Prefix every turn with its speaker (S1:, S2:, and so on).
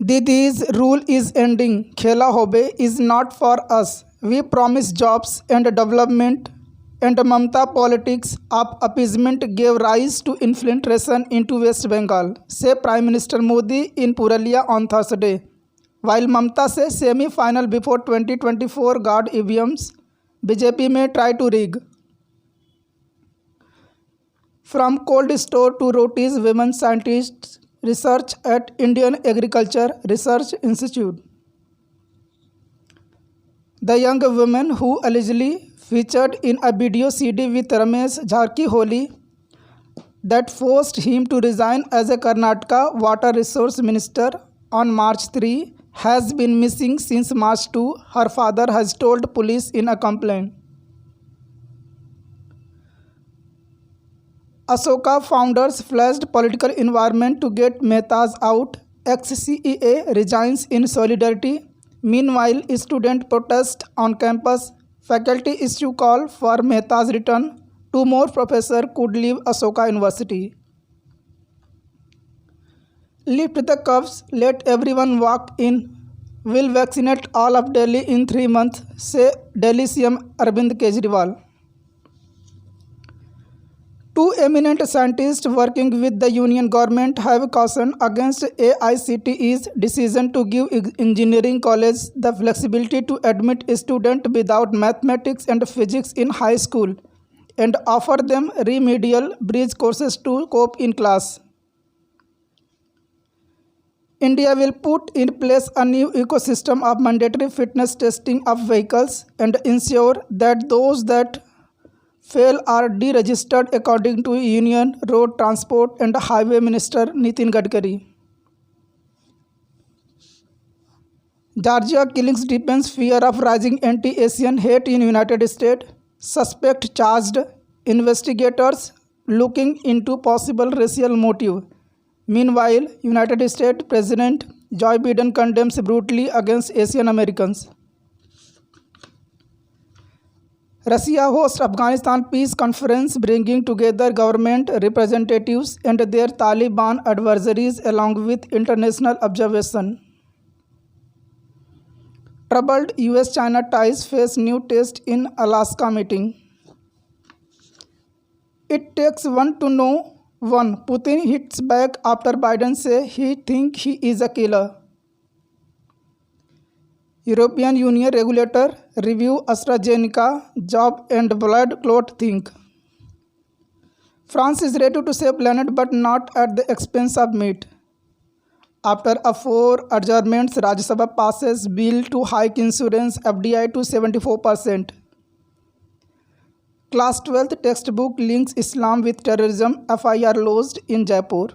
S1: Didi's rule is ending. Khela Hobe is not for us. We promise jobs and development, and Mamata politics of appeasement gave rise to infiltration into West Bengal, said Prime Minister Modi in Purulia on Thursday. While Mamata says semi-final before 2024 guard EVMs, BJP may try to rig. From cold store to rotis, women scientists research at Indian Agriculture Research Institute. The young woman who allegedly featured in a video CD with Ramesh Jharkholi that forced him to resign as a Karnataka Water Resource Minister on March 3 has been missing since March 2, her father has told police in a complaint. Asoka founders flashed political environment to get Mehta's out. Ex-CEA resigns in solidarity. Meanwhile, student protest on campus. Faculty issue call for Mehta's return. Two more professors could leave Asoka University. Lift the curbs, let everyone walk in. Will vaccinate all of Delhi in 3 months, say Delhi CM Arvind Kejriwal. Two eminent scientists working with the union government have cautioned against AICTE's decision to give engineering college the flexibility to admit students without mathematics and physics in high school and offer them remedial bridge courses to cope in class. India will put in place a new ecosystem of mandatory fitness testing of vehicles and ensure that those that fail are deregistered, according to Union Road Transport and Highway Minister Nitin Gadkari. Georgia killings deepens fear of rising anti-Asian hate in United States. Suspect charged. Investigators looking into possible racial motive. Meanwhile, United States President Joe Biden condemns brutally against Asian Americans. Russia hosts Afghanistan peace conference bringing together government representatives and their Taliban adversaries along with international observation. Troubled US-China ties face new test in Alaska meeting. It takes one to know one. Putin hits back after Biden says he thinks he is a killer. European Union regulator review AstraZeneca job and blood clot thing. France is ready to save planet but not at the expense of meat. After a 4 adjournments, Rajya Sabha passes bill to hike insurance FDI to 74%. Class 12th textbook links Islam with terrorism, FIR lodged in Jaipur.